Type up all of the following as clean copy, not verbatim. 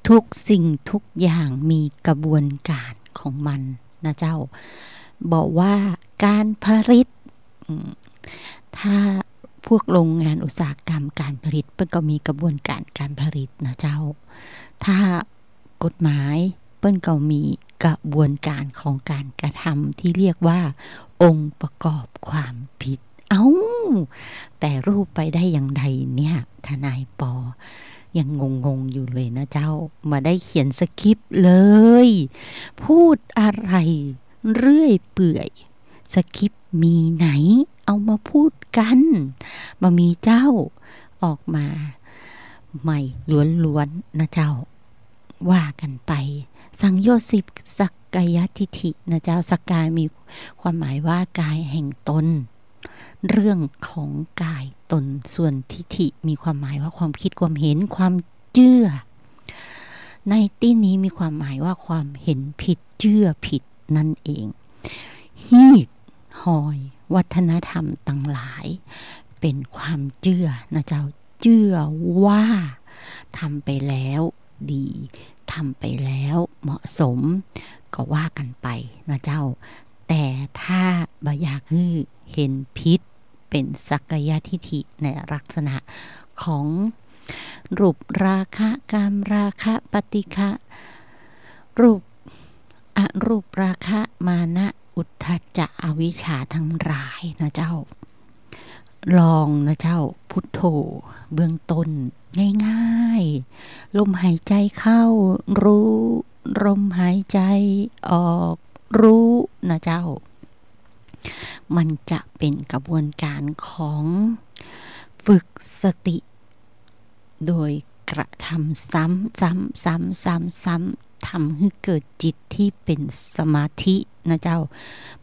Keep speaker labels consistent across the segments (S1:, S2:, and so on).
S1: ทุกสิ่งทุกอย่างมีกระบวนการของมันนะเจ้าบอกว่าการผลิตถ้าพวกโรงงานอุตสาหกรรมการผลิตเปิ้นก็มีกระบวนการการผลิตนะเจ้าถ้ากฎหมายเปิ้นก็มีกระบวนการของการกระทำที่เรียกว่าองค์ประกอบความผิดแต่รูปไปได้อย่างใดเนี่ยทนายปอยังงงอยู่เลยนะเจ้ามาได้เขียนสคริปต์เลยพูดอะไรเรื่อยเปื่อยสคริปต์มีไหนเอามาพูดกันมามีเจ้าออกมาใหม่ล้วนๆนะเจ้าว่ากันไปสังโยชน์สิบสักกายทิฐินะเจ้าสักกายมีความหมายว่ากายแห่งตนเรื่องของกายตนส่วนทิฐิมีความหมายว่าความคิดความเห็นความเชื่อในที่นี้มีความหมายว่าความเห็นผิดเชื่อผิดนั่นเองฮีดหอยวัฒนธรรมต่างหลายเป็นความเชื่อนะเจ้าเชื่อว่าทำไปแล้วดีทำไปแล้วเหมาะสมก็ว่ากันไปนะเจ้าแต่ถ้าบ่อยากให้เห็นพิษเป็นสักกายทิฐิในลักษณะของรูปราคะกามราคะปฏิฆะรูปอรูปราคะมานะอุทธัจจะอวิชชาทั้งหลายนะเจ้าลองนะเจ้าพุทโธเบื้องต้นง่ายๆลมหายใจเข้ารู้ลมหายใจออกรู้นะเจ้ามันจะเป็นกระบวนการของฝึกสติโดยกระทำซ้ำทำให้เกิดจิตที่เป็นสมาธินะเจ้า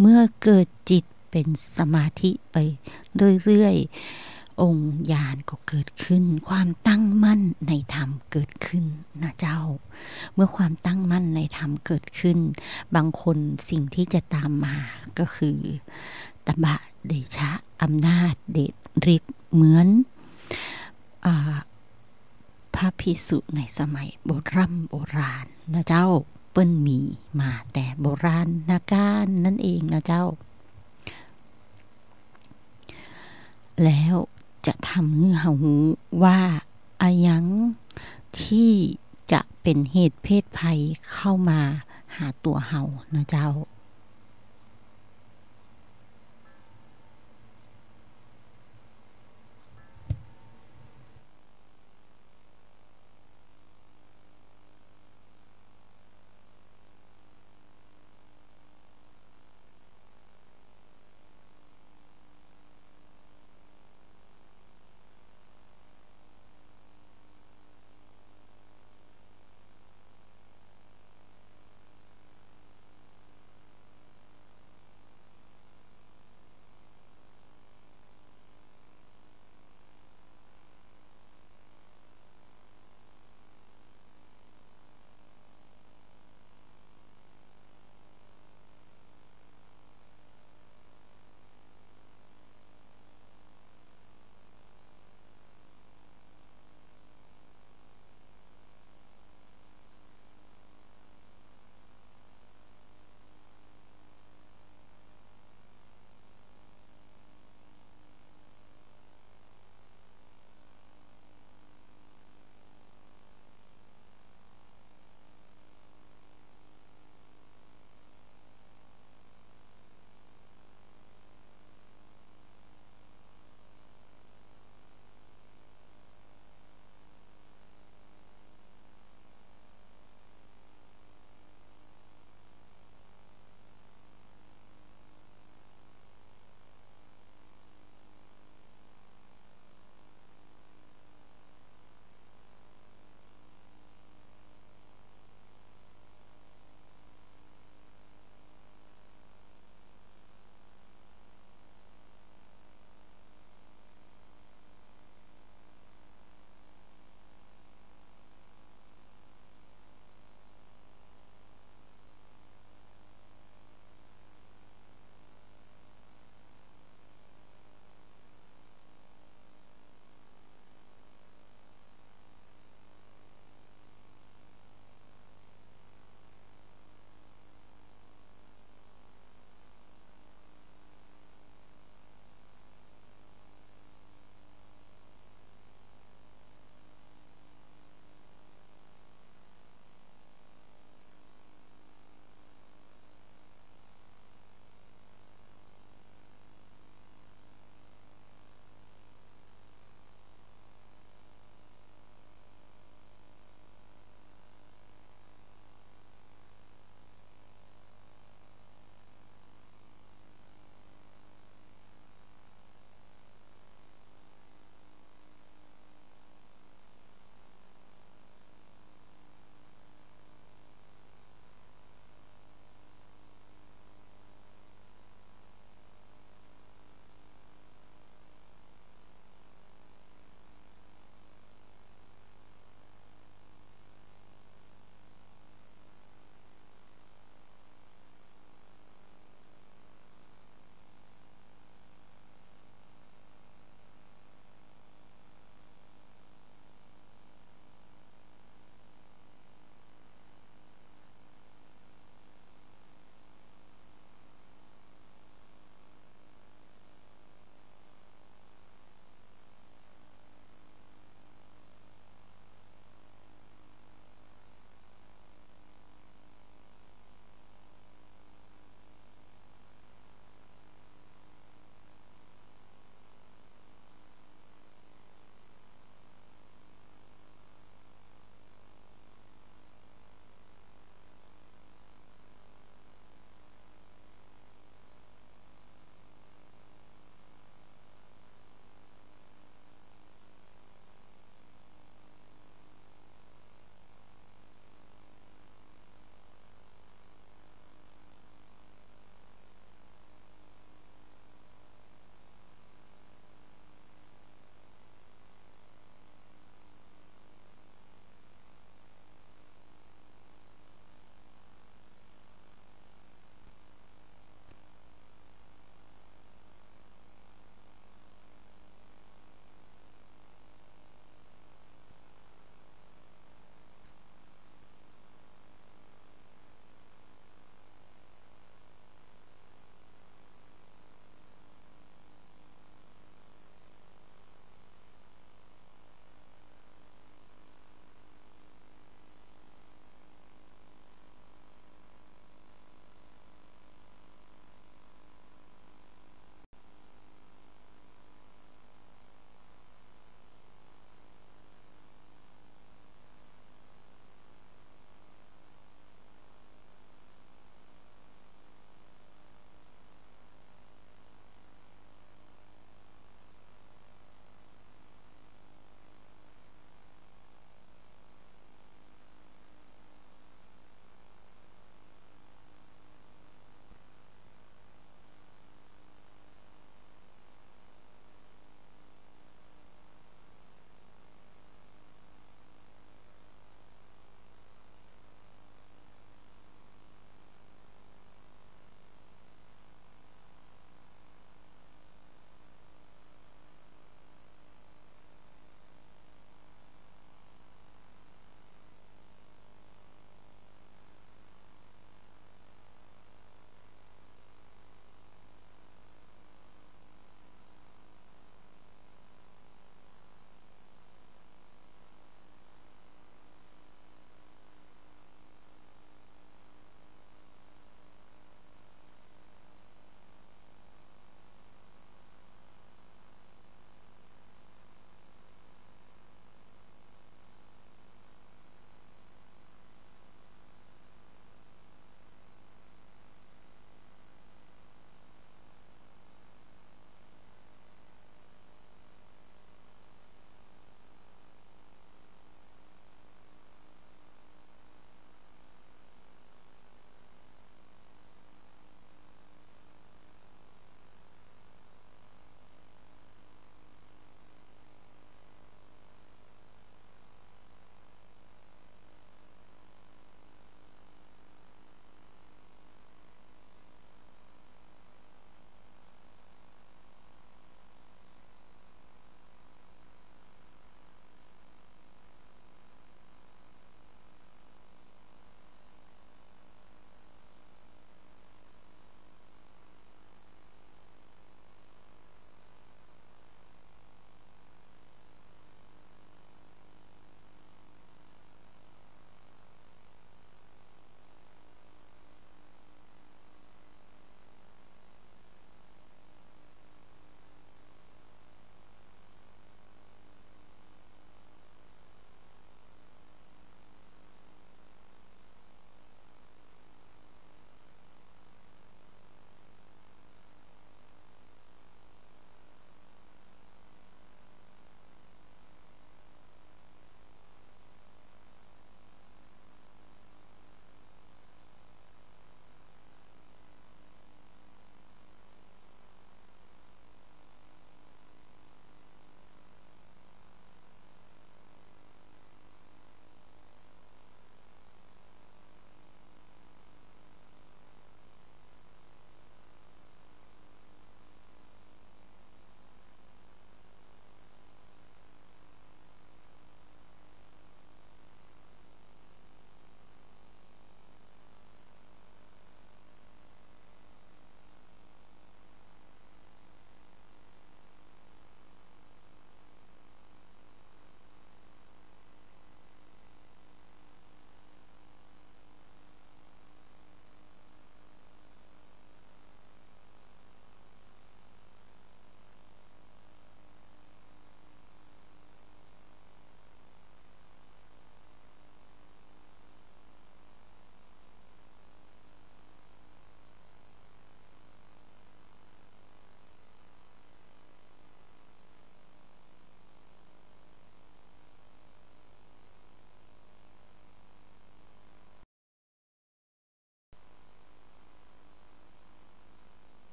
S1: เมื่อเกิดจิตเป็นสมาธิไปเรื่อยๆองค์ญาณก็เกิดขึ้นความตั้งมั่นในธรรมเกิดขึ้นนะเจ้าเมื่อความตั้งมั่นในธรรมเกิดขึ้นบางคนสิ่งที่จะตามมาก็คือตบะเดชะอำนาจเดชฤทธิ์เหมือนพระภิกษุในสมัยโบราณนะเจ้าเปิ้นมีมาแต่โบราณนาการนั่นเองนะเจ้าแล้วจะทำให้เฮารู้ว่าอะยังที่จะเป็นเหตุเพศภัยเข้ามาหาตัวเฮานะเจ้า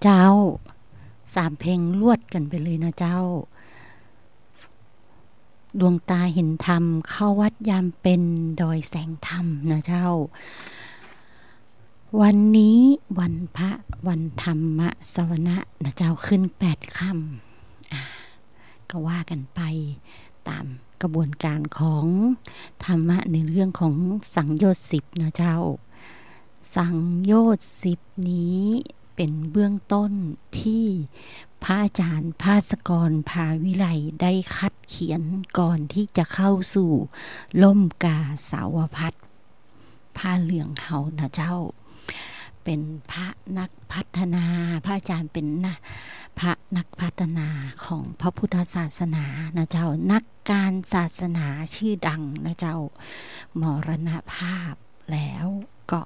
S1: เจ้า3 เพลงลวดกันไปเลยนะเจ้าดวงตาเห็นธรรมเข้าวัดยามเป็นดอยแสงธรรมนะเจ้าวันนี้วันพระวันธรรมสวนะนะเจ้าขึ้น8 ค่ำก็ว่ากันไปตามกระบวนการของธรรมะในเรื่องของสังโยชน์10นะเจ้าสังโยชน์10นี้เป็นเบื้องต้นที่พระอาจารย์ภาสกรภาวิไลได้คัดเขียนก่อนที่จะเข้าสู่ล่มกาสาวพัดผ้าเหลืองเฮานะเจ้าเป็นพระนักพัฒนาพระอาจารย์เป็นพระนักพัฒนาของพระพุทธศาสนานะเจ้านักการศาสนาชื่อดังนะเจ้ามรณภาพแล้วก็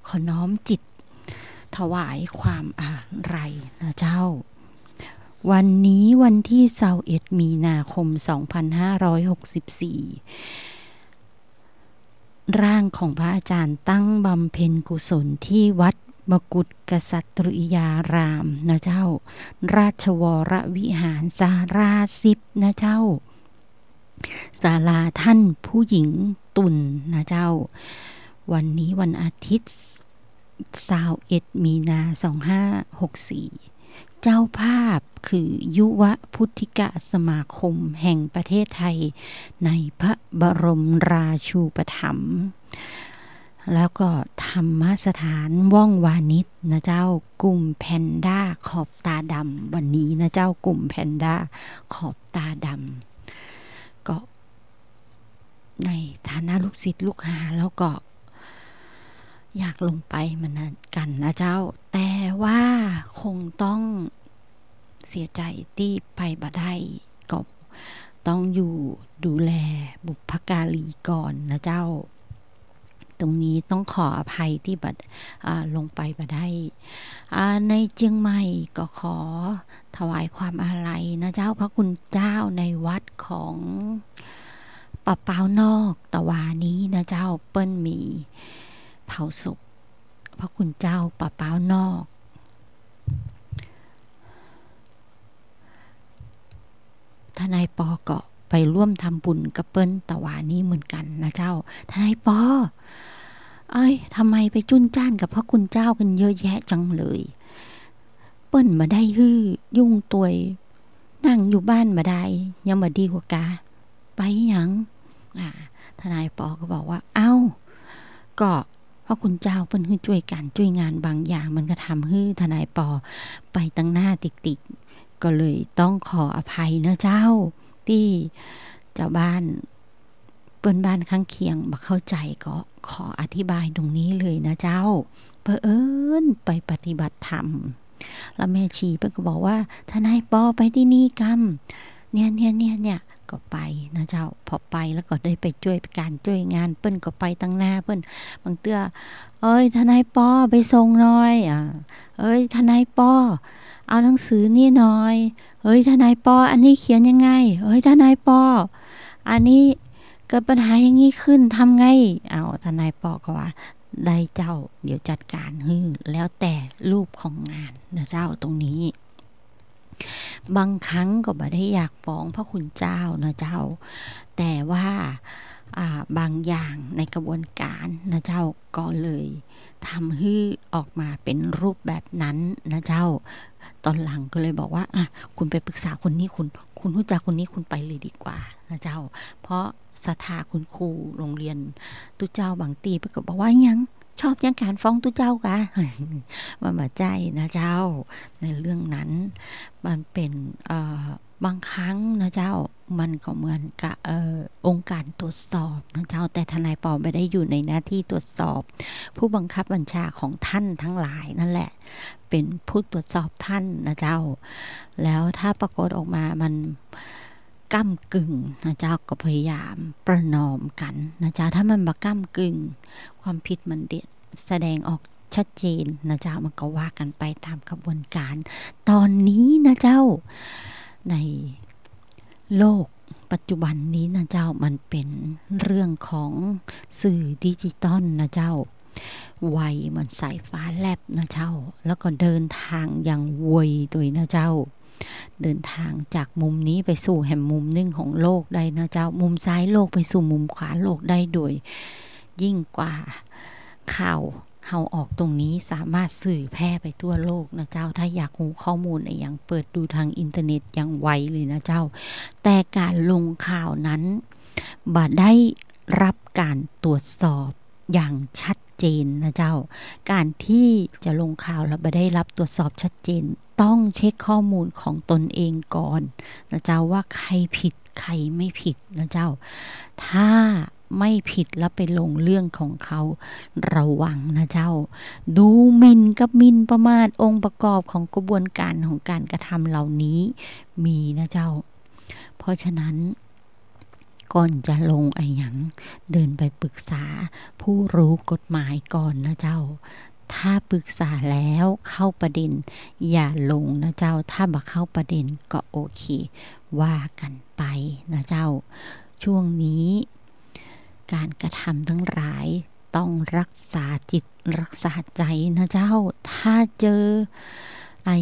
S1: ขอน้อมจิตถวายความอาลัยนะเจ้าวันนี้วันที่21 มีนาคม 2564ร่างของพระอาจารย์ตั้งบำเพ็ญกุศลที่วัดมกุฏกษัตริยารามนะเจ้าราชวรวิหารศาลา10นะเจ้าศาลาท่านผู้หญิงตุ่นนะเจ้าวันนี้วันอาทิตย์21 มีนา 2564เจ้าภาพคือยุวพุทธิกสมาคมแห่งประเทศไทยในพระบรมราชูปถัมภ์แล้วก็ธรรมสถานว่องวานิชนะเจ้ากลุ่มแพนด้าขอบตาดำวันนี้นะเจ้ากลุ่มแพนด้าขอบตาดำก็ในฐานะลูกศิษย์ลูกหาแล้วก็อยากลงไปเหมือนกันนะเจ้าแต่ว่าคงต้องเสียใจที่ไปบ่ได้ก็ต้องอยู่ดูแลบุพการีก่อนนะเจ้าตรงนี้ต้องขออภัยที่บัดลงไปบ่ได้ในเจียงใหม่ก็ขอถวายความอาลัยนะเจ้าพระคุณเจ้าในวัดของป่าเปานอกตะวานี้นะเจ้าเปิ้นมีเผาศพพระคุณเจ้าป่าเปานอกทนายปอก็ไปร่วมทำบุญกับเปิ้นตะวานี้เหมือนกันนะเจ้าทนายปอทำไมไปจุ้นจ้านกับพระคุณเจ้ากันเยอะแยะจังเลยเปิ้นมาได้ยุ่งตัวนั่งอยู่บ้านมาได้ยังมาดีกว่ากาไปยังทนายปอก็บอกว่าก็เพราะคุณเจ้าเปิ้นช่วยกันช่วยงานบางอย่างมันก็ทำให้ทนายปอไปตั้งหน้าติกก็เลยต้องขออภัยนะเจ้าที่เจ้าบ้านเปิ้นบ้านข้างเคียงมาเข้าใจก็ขออธิบายตรงนี้เลยนะเจ้าเผอิญไปปฏิบัติธรรมแล้วแม่ชีเปิ้นก็บอกว่าทนายปอไปที่นี่กรรมเนี่ยก็ไปนะเจ้าพอไปแล้วก็ได้ไปช่วยการช่วยงานเปิ้นก็ไปตั้งหน้าเปิ้นบางเตื้อทนายปอไปส่งหน่อยทนายปอเอาหนังสือนี่หน่อยทนายปออันนี้เขียนยังไงทนายปออันนี้เกิดปัญหาอย่างนี้ขึ้นทำไงทนายปอก็ว่าได้เจ้าเดี๋ยวจัดการแล้วแต่รูปของงานนะเจ้าตรงนี้บางครั้งก็บ่ได้อยากฟ้องพระคุณเจ้านะเจ้าแต่ว่าบางอย่างในกระบวนการนะเจ้าก็เลยทำให้ออกมาเป็นรูปแบบนั้นนะเจ้าตอนหลังก็เลยบอกว่าคุณไปปรึกษาคนนี้คุณรู้จักคนนี้คุณไปเลยดีกว่านะเจ้าเพราะศรัทธาคุณครูโรงเรียนตุเจ้าบางตีเพิ่นก็บอกว่ายังชอบยังการฟ้องตุเจ้ากะมันบ่ใจนะเจ้าในเรื่องนั้นมันเป็นบางครั้งนะเจ้ามันก็เหมือนกับองค์การตรวจสอบนะเจ้าแต่ทนายปอไม่ได้อยู่ในหน้าที่ตรวจสอบผู้บังคับบัญชาของท่านทั้งหลายนั่นแหละเป็นผู้ตรวจสอบท่านนะเจ้าแล้วถ้าปรากฏออกมามันก้ำกึ่งนะเจ้าก็พยายามประนอมกันนะเจ้าถ้ามันมาก้ำกึ่งความผิดมันเด็ดแสดงออกชัดเจนนะเจ้ามันก็ว่ากันไปตามกระบวนการตอนนี้นะเจ้าในโลกปัจจุบันนี้นะเจ้ามันเป็นเรื่องของสื่อดิจิตอลนะเจ้า ไวเหมือนสายฟ้าแลบนะเจ้าแล้วก็เดินทางอย่างไวตัวนะเจ้าเดินทางจากมุมนี้ไปสู่แห่งมุมหนึ่งของโลกได้นะเจ้ามุมซ้ายโลกไปสู่มุมขวาโลกได้โดยยิ่งกว่าข่าวเฮาออกตรงนี้สามารถสื่อแพร่ไปทั่วโลกนะเจ้าถ้าอยากรู้ข้อมูลอย่างเปิดดูทางอินเทอร์เน็ตอย่างไวเลยนะเจ้าแต่การลงข่าวนั้นบ่ได้รับการตรวจสอบอย่างชัดเจนนะเจ้าการที่จะลงข่าวแล้วบ่ได้รับตรวจสอบชัดเจนต้องเช็คข้อมูลของตนเองก่อนนะเจ้าว่าใครผิดใครไม่ผิดนะเจ้าถ้าไม่ผิดแล้วไปลงเรื่องของเขาระวังนะเจ้าดูหมิ่นกับหมิ่นประมาทองค์ประกอบของกระบวนการของการกระทำเหล่านี้มีนะเจ้าเพราะฉะนั้นก่อนจะลงอย่างเดินไปปรึกษาผู้รู้กฎหมายก่อนนะเจ้าถ้าปรึกษาแล้วเข้าประเด็นอย่าลงนะเจ้าถ้าบ่เข้าประเด็นก็โอเคว่ากันไปนะเจ้าช่วงนี้การกระทำทั้งหลายต้องรักษาจิตรักษาใจนะเจ้าถ้าเจอ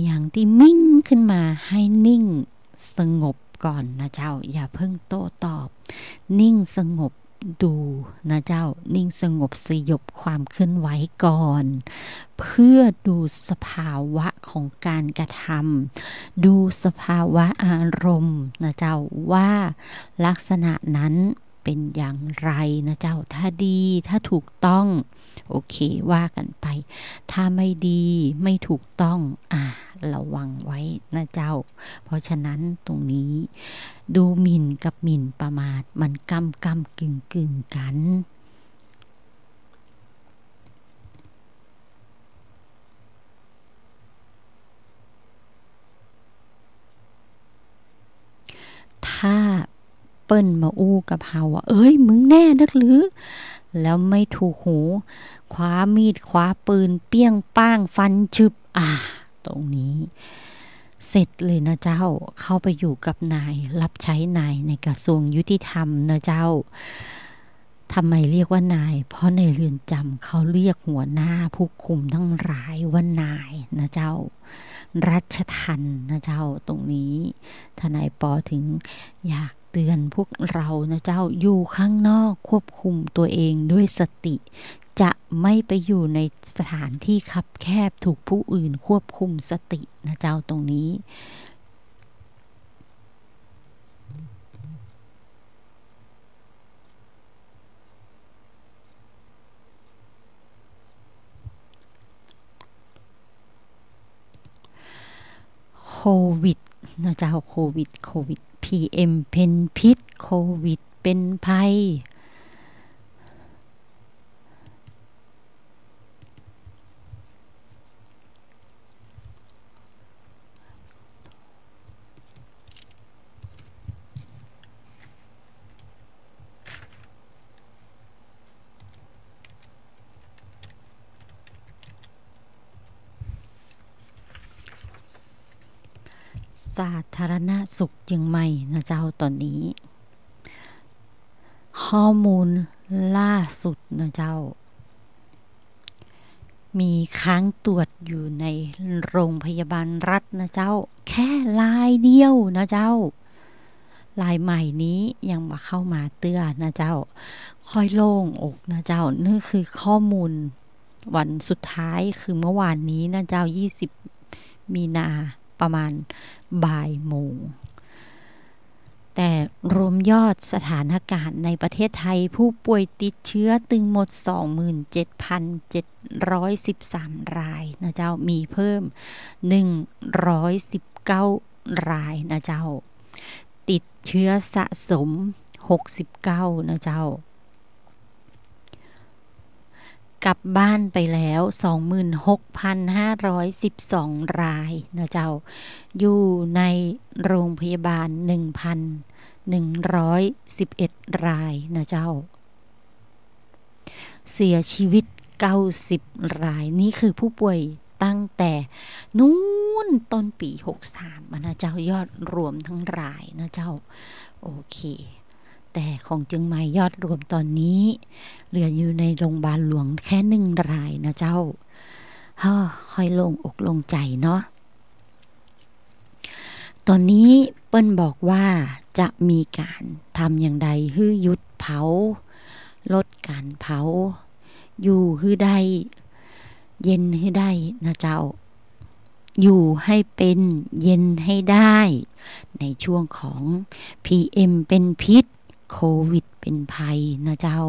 S1: อย่างที่มิ่งขึ้นมาให้นิ่งสงบก่อนนะเจ้าอย่าเพิ่งโต้ตอบนิ่งสงบดูนะเจ้านิ่งสงบสยบความเคลื่อนไหวก่อนเพื่อดูสภาวะของการกระทำดูสภาวะอารมณ์นะเจ้าว่าลักษณะนั้นเป็นอย่างไรนะเจ้าถ้าดีถ้าถูกต้องโอเคว่ากันไปถ้าไม่ดีไม่ถูกต้องระวังไว้นะเจ้าเพราะฉะนั้นตรงนี้ดูหมิ่นกับหมิ่นประมาทมันกำกึ่งกันถ้าเปิ้นมาอู้กับเฮาเอ้ยมึงแน่นักหรือแล้วไม่ถูกหูคว้ามีดคว้าปืนเปี้ยงป้างฟันฉึบตรงนี้เสร็จเลยนะเจ้าเข้าไปอยู่กับนายรับใช้นายในกระทรวงยุติธรรมนะเจ้าทำไมเรียกว่านายเพราะในเรือนจำเขาเรียกหัวหน้าผู้คุมทั้งหลายว่านายนะเจ้ารัชทัณฑ์นะเจ้าตรงนี้ทนายปอถึงอยากเตือนพวกเรานะเจ้าอยู่ข้างนอกควบคุมตัวเองด้วยสติจะไม่ไปอยู่ในสถานที่คับแคบถูกผู้อื่นควบคุมสตินะเจ้าตรงนี้โควิดนะเจ้าโควิดPM เป็นพิษโควิดเป็นภัยสาธารณสุขเชียงใหม่นะเจ้าตอนนี้ข้อมูลล่าสุดนะเจ้ามีค้างตรวจอยู่ในโรงพยาบาลรัฐนะเจ้าแค่รายเดียวนะเจ้ารายใหม่นี้ยังมาเข้ามาเตือนนะเจ้าค่อยโล่งอกนะเจ้านี่คือข้อมูลวันสุดท้ายคือเมื่อวานนี้นะเจ้า20มีนาประมาณบ่ายโมงแต่รวมยอดสถานการณ์ในประเทศไทยผู้ป่วยติดเชื้อตึงหมด 27,713 รายนะเจ้ามีเพิ่ม119รายนะเจ้าติดเชื้อสะสม69นะเจ้ากลับบ้านไปแล้ว 26,512 รายนะเจ้าอยู่ในโรงพยาบาล 1,111 รายนะเจ้าเสียชีวิต90รายนี่คือผู้ป่วยตั้งแต่นู้นต้นปี63นะเจ้ายอดรวมทั้งรายนะเจ้าโอเค แต่ของเชียงใหม่ยอดรวมตอนนี้เหลืออยู่ในโรงพยาบาลหลวงแค่1 รายนะเจ้าค่อยโล่งอกโล่งใจเนาะตอนนี้เปิ้นบอกว่าจะมีการทำอย่างใดให้หยุดเผาลดการเผาอยู่ให้ได้เย็นให้ได้นะเจ้าอยู่ให้เป็นเย็นให้ได้ในช่วงของ PM เป็นพิษโควิดเป็นภัยนะเจ้า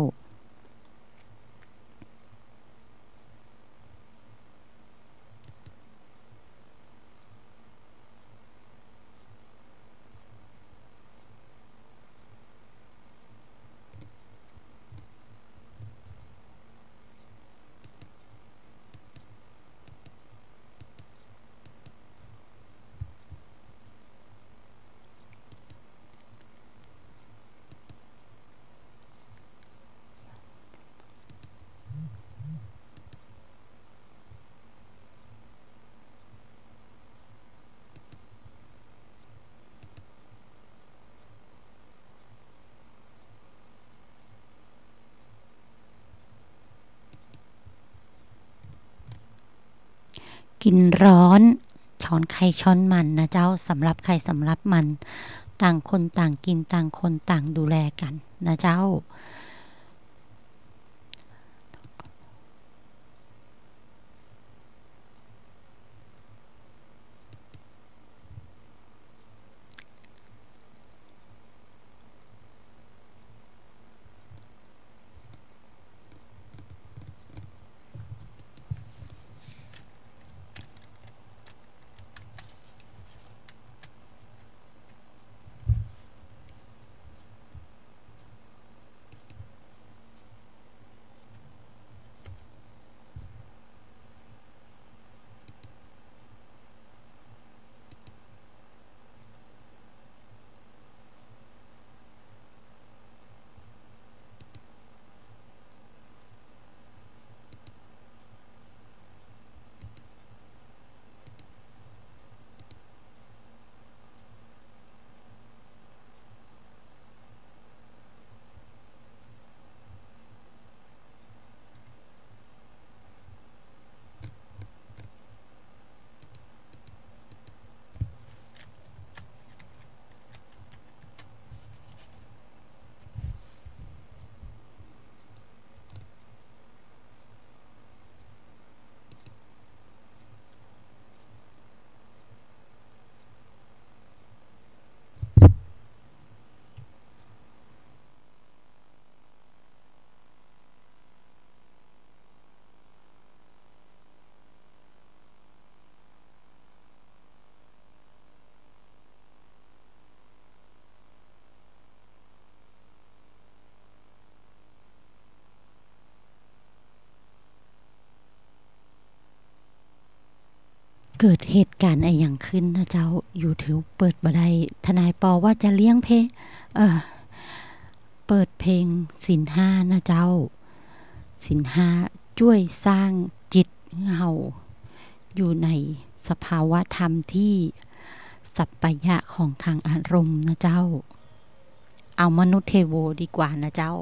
S1: กินร้อนช้อนใครช้อนมันนะเจ้าสำหรับใครสำหรับมันต่างคนต่างกินต่างคนต่างดูแลกันนะเจ้าเกิดเหตุการณ์อะไรอย่างขึ้นนะเจ้า YouTube เปิดบ่ได้ทนายปอว่าจะเลี้ยงเพลงเปิดเพลงศีลห้านะเจ้าศีลห้าช่วยสร้างจิตเฮาอยู่ในสภาวะธรรมที่สัปปายะของทางอารมณ์นะเจ้าเอามนุษย์เทโวดีกว่านะเจ้า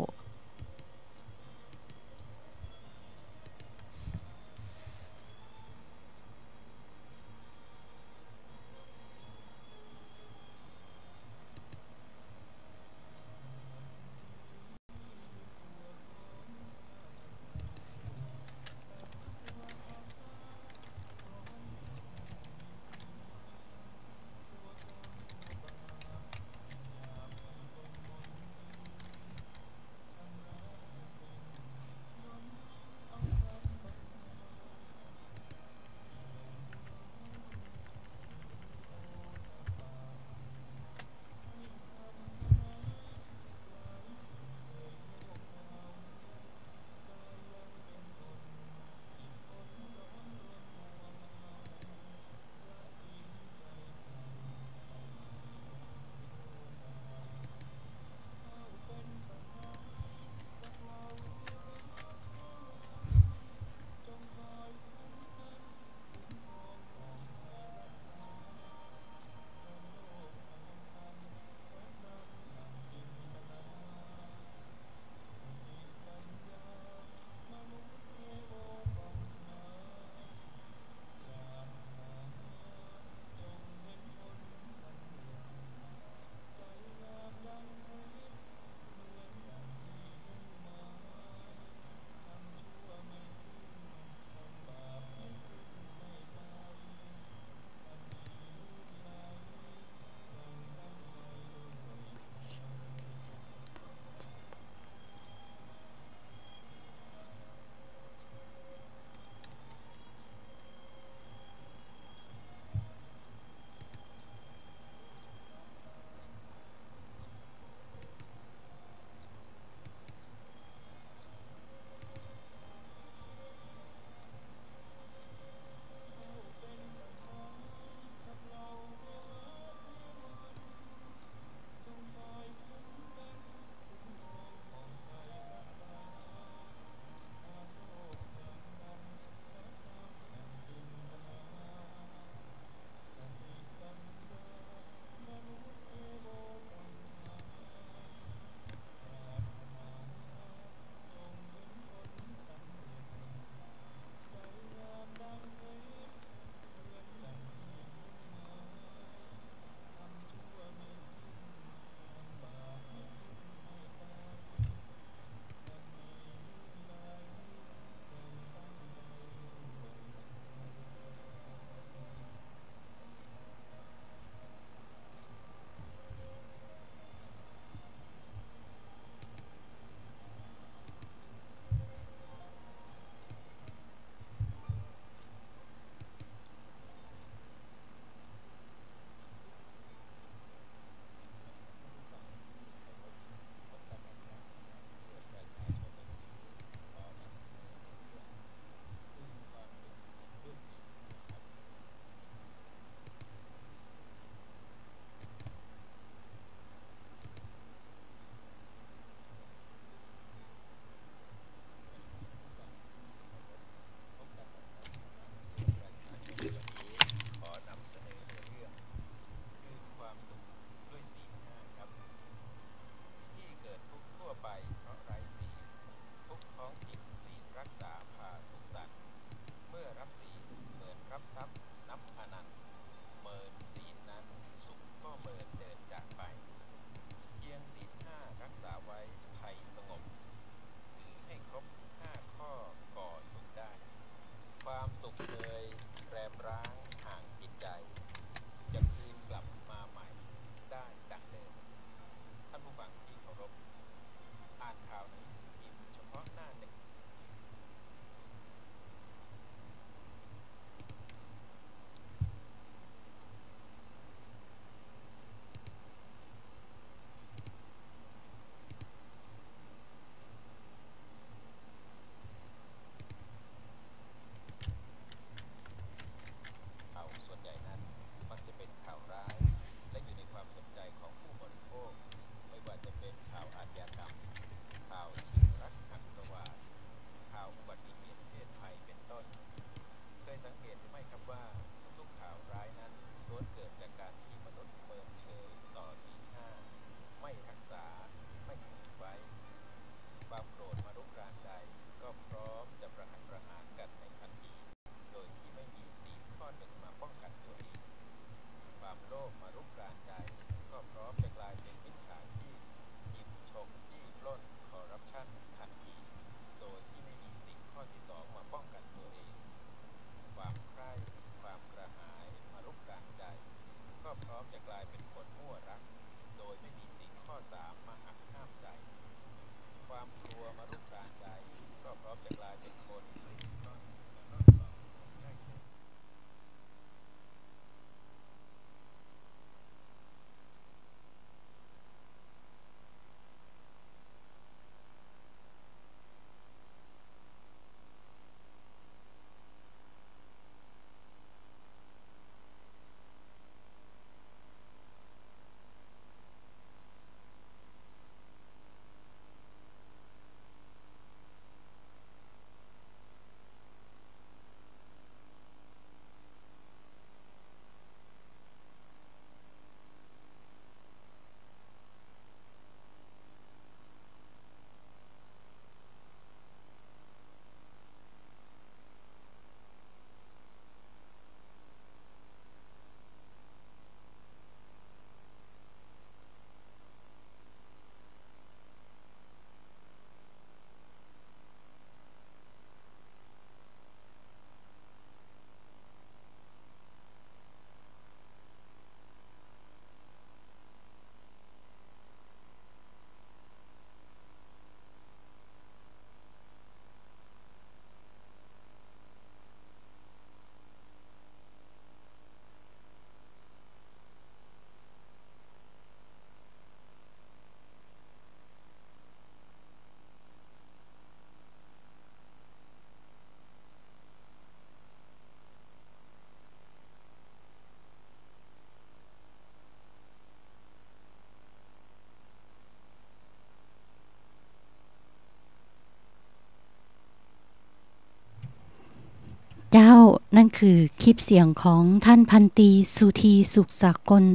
S1: เจ้านั่นคือคลิปเสียงของท่านพันตรีสุธีสุขสากล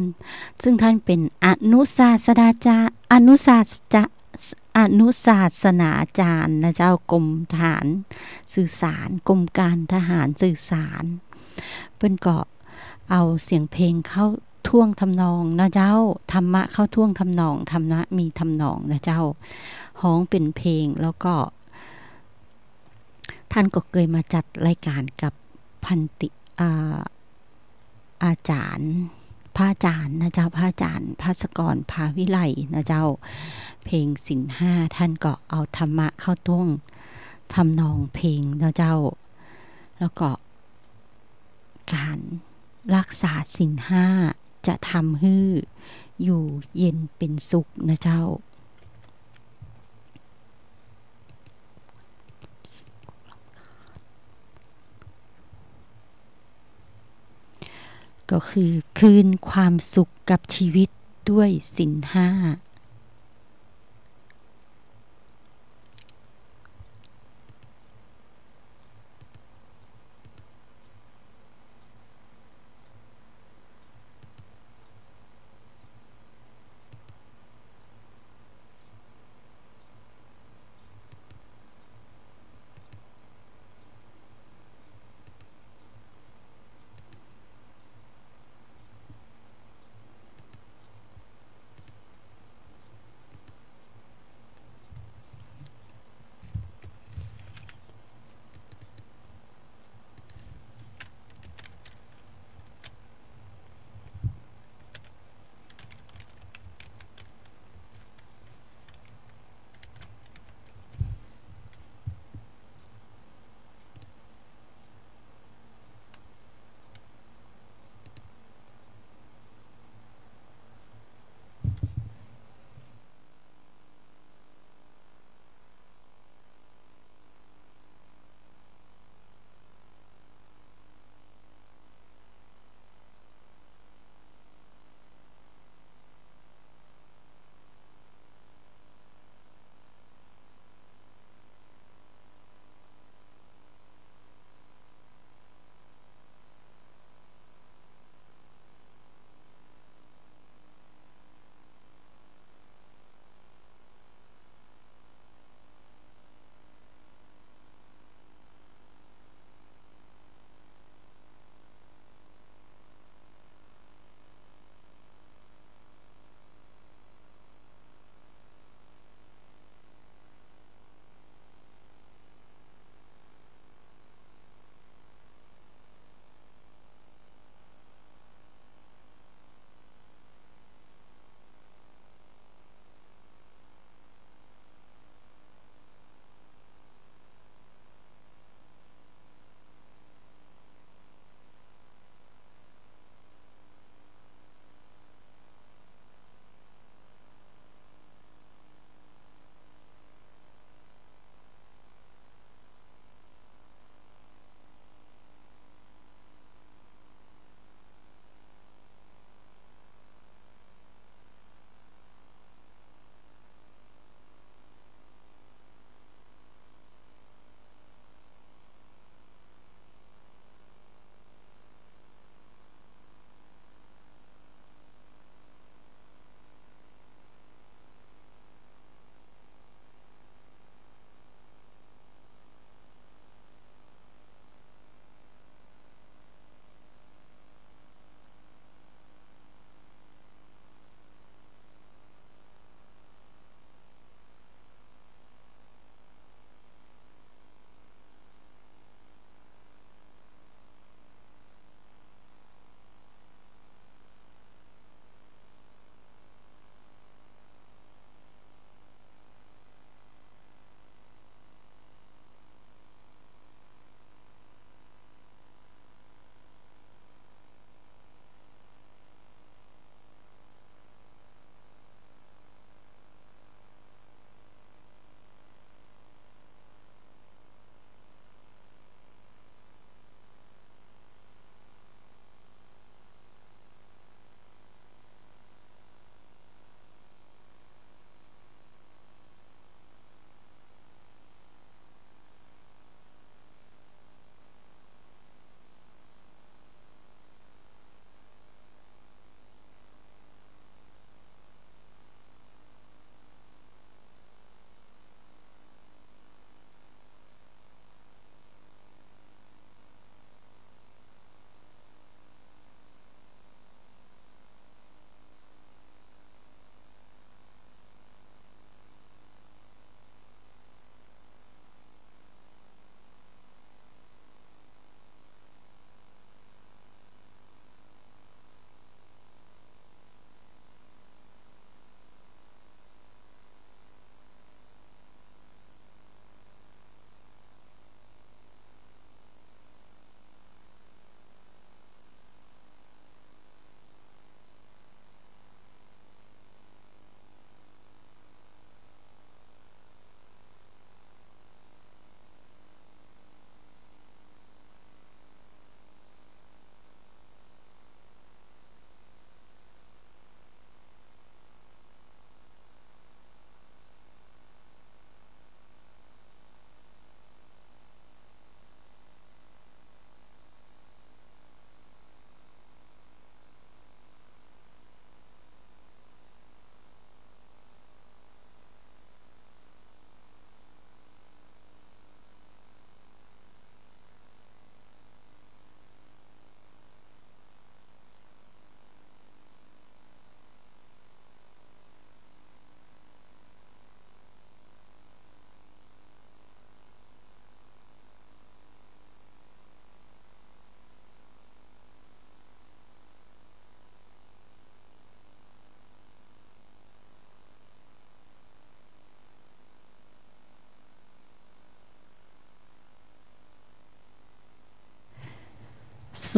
S1: ซึ่งท่านเป็นอนุศาสนาจารย์อนุศาสนาจารย์นะเจ้ากรมทหารสื่อสารกรมการทหารสื่อสารเพิ่นก็เอาเสียงเพลงเข้าท่วงทำนองนะเจ้าธรรมะเข้าท่วงทำนองธรรมะมีทำนองนะเจ้าฮ้องเป็นเพลงแล้วก็ท่านก็เคยมาจัดรายการกับพันติอาจารย์พระอาจารย์นะเจ้าพระอาจารย์ภาสกรภาวิไลนะเจ้าเพลงศีลห้าท่านก็เอาธรรมะเข้าท่วงทำนองเพลงนะเจ้าแล้วก็การรักษาศีลห้าจะทำให้อยู่เย็นเป็นสุขนะเจ้าก็คือคืนความสุขกับชีวิตด้วยศีลห้า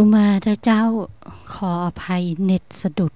S1: สุมาเจ้าขออภัยเน็ตสะดุด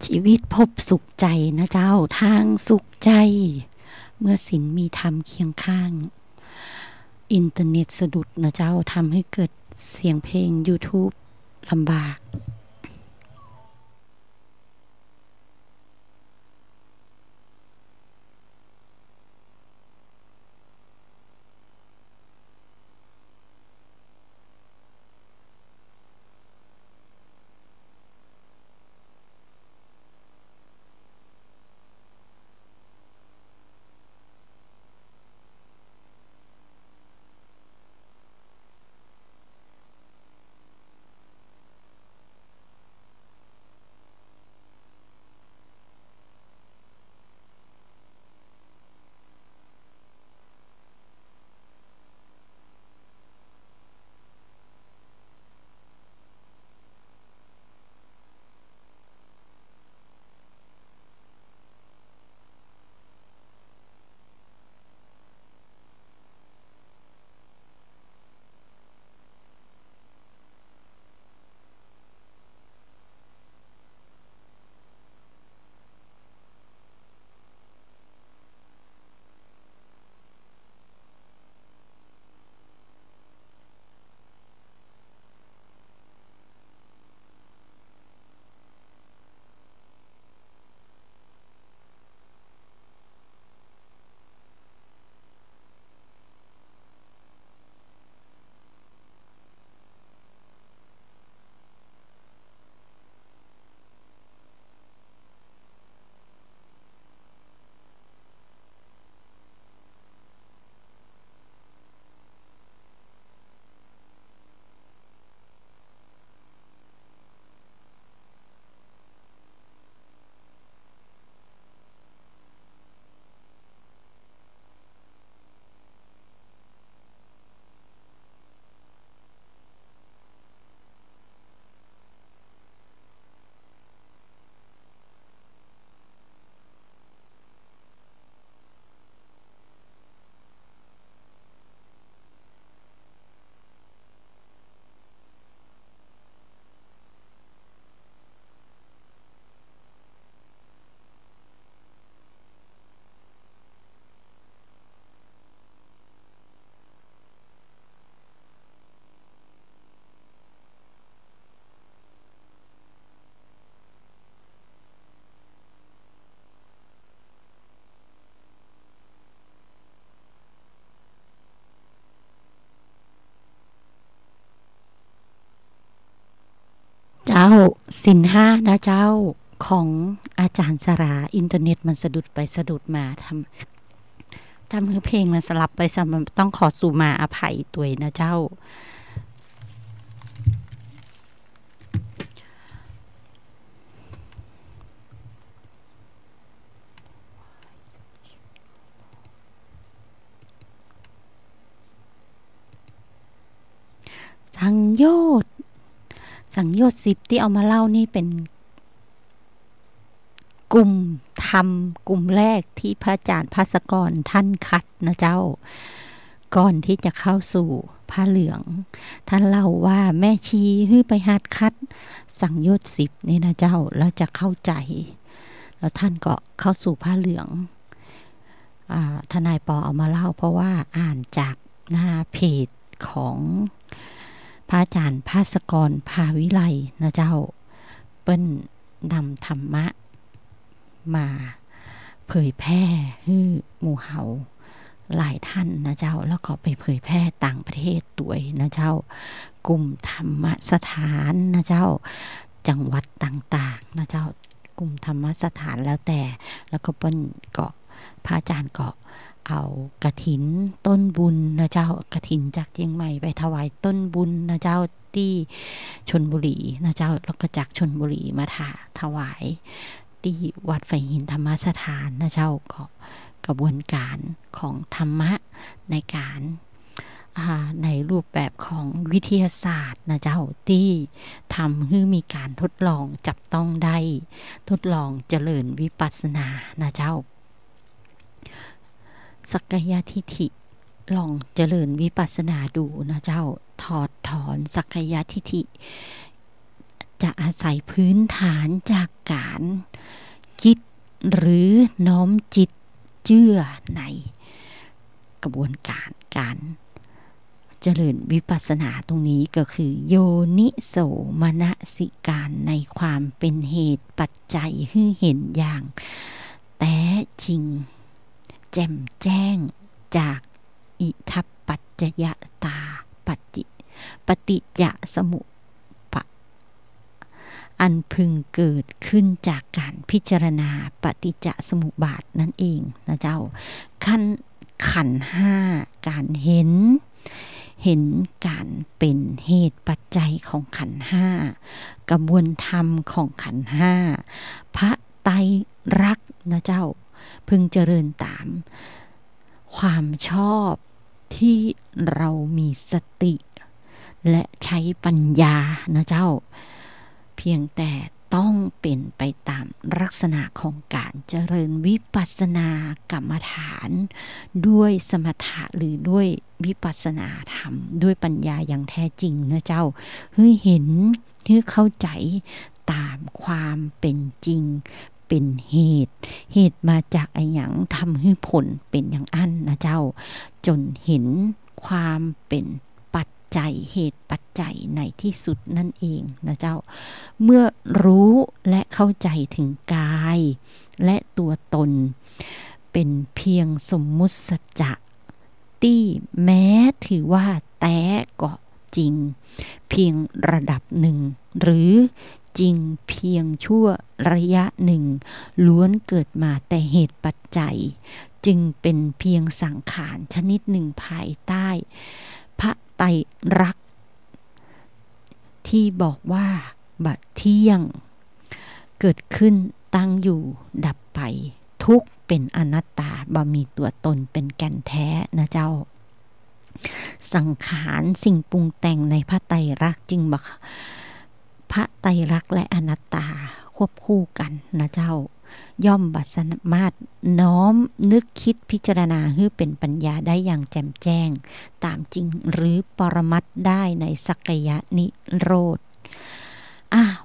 S1: ชีวิตพบสุขใจนะเจ้าทางสุขใจเมื่อศีลมีธรรมเคียงข้างอินเทอร์เน็ตสะดุดนะเจ้าทำให้เกิดเสียงเพลง YouTube ลำบาก ศีลห้านะเจ้าของอาจารย์สราอินเทอร์เน็ตมันสะดุดไปสะดุดมาทำให้เพลงมันสลับไปสลับมาต้องขอสู่มาอภัยตัวนะเจ้าสังโยชน์10ที่เอามาเล่านี่เป็นกลุ่มธรรมกลุ่มแรกที่พระอาจารย์ภาสกรท่านคัดนะเจ้าก่อนที่จะเข้าสู่ผ้าเหลืองท่านเล่าว่าแม่ชีฮื้อไปหัดคัดสังโยชน์10นี่นะเจ้าแล้วจะเข้าใจแล้วท่านก็เข้าสู่ผ้าเหลืองทนายปอเอามาเล่าเพราะว่าอ่านจากหน้าเพจของพระอาจารย์ภาสกรภาวิไลนะเจ้าเปิ้นนำธรรมะมาเผยแพร่ให้หมู่เฮาหลายท่านนะเจ้าแล้วก็ไปเผยแพร่ต่างประเทศด้วยนะเจ้ากลุ่มธรรมสถานนะเจ้าจังหวัดต่างๆนะเจ้ากลุ่มธรรมสถานแล้วแต่แล้วก็เปิ้นก็พระอาจารย์ก็เอากฐินต้นบุญนะเจ้ากฐินจากเชียงใหม่ไปถวายต้นบุญนะเจ้าที่ชลบุรีนะเจ้าแล้วก็จากชลบุรีมาถวายที่วัดไฟหินธรรมสถานนะเจ้าก็กระบวนการของธรรมะในการในรูปแบบของวิทยาศาสตร์นะเจ้าที่ทำให้มีการทดลองจับต้องได้ทดลองเจริญวิปัสสนานะเจ้าสักกายทิฏฐิลองเจริญวิปัสสนาดูนะเจ้าถอดถอนสักกายทิฏฐิจะอาศัยพื้นฐานจากการคิดหรือน้อมจิตเชื่อในกระบวนการเจริญวิปัสสนาตรงนี้ก็คือโยนิโสมนสิการในความเป็นเหตุปัจจัยให้เห็นอย่างแท้จริงแจ่มแจ้งจากอิทัปปัจจยตาปฏิจจสมุปะอันพึงเกิดขึ้นจากการพิจารณาปฏิจจสมุปบาทนั่นเองนะเจ้าขันธ์5การเห็นการเป็นเหตุปัจจัยของขันธ์5กระบวนธรรมของขันธ์5พระไตรลักษณ์นะเจ้าพึงเจริญตามความชอบที่เรามีสติและใช้ปัญญานะเจ้าเพียงแต่ต้องเป็นไปตามลักษณะของการเจริญวิปัสสนากรรมฐานด้วยสมถะหรือด้วยวิปัสสนาธรรมด้วยปัญญาอย่างแท้จริงนะเจ้าให้เห็นให้เข้าใจตามความเป็นจริงเป็นเหตุมาจากไอ้หยังทำให้ผลเป็นอย่างอั้นนะเจ้าจนเห็นความเป็นปัจจัยเหตุปัจจัยในที่สุดนั่นเองนะเจ้าเมื่อรู้และเข้าใจถึงกายและตัวตนเป็นเพียงสมมุติสัจจะที่แม้ถือว่าแต่ก็จริงเพียงระดับหนึ่งหรือจริงเพียงชั่วระยะหนึ่งล้วนเกิดมาแต่เหตุปัจจัยจึงเป็นเพียงสังขารชนิดหนึ่งภายใต้พระไตรลักษณ์ที่บอกว่าบัดเที่ยงเกิดขึ้นตั้งอยู่ดับไปทุกเป็นอนัตตาบ่มีตัวตนเป็นแก่นแท้นะเจ้าสังขารสิ่งปรุงแต่งในพระไตรลักษณ์จึงบอกพระไตรลักษณ์และอนัตตาควบคู่กันนะเจ้าย่อมบัดสามารถน้อมนึกคิดพิจารณาให้เป็นปัญญาได้อย่างแจ่มแจ้งตามจริงหรือปรมัตถ์ได้ในสักกายนิโรธ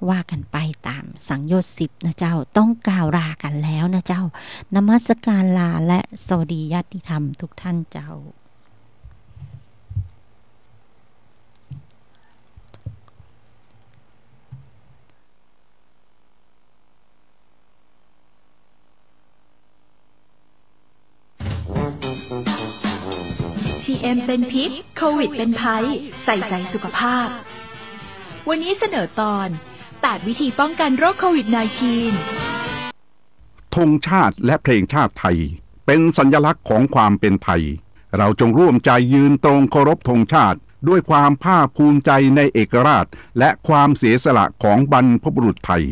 S1: ว่ากันไปตามสังโยชน์10นะเจ้าต้องกล่าวลากันแล้วนะเจ้านมัสการลาและสวัสดีญาติธรรมทุกท่านเจ้า
S2: PM เป็นพิษโควิดเป็นภัยใส่ใจสุขภาพวันนี้เสนอตอนแต 8 วิธีป้องกันโรคโควิด -19
S3: ธงชาติและเพลงชาติไทยเป็นสัญลักษณ์ของความเป็นไทยเราจงร่วมใจยืนตรงเคารพธงชาติด้วยความภาคภูมิใจในเอกราชและความเสียสละของบรรพบุรุษไทย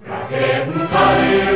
S3: ประเทศไทย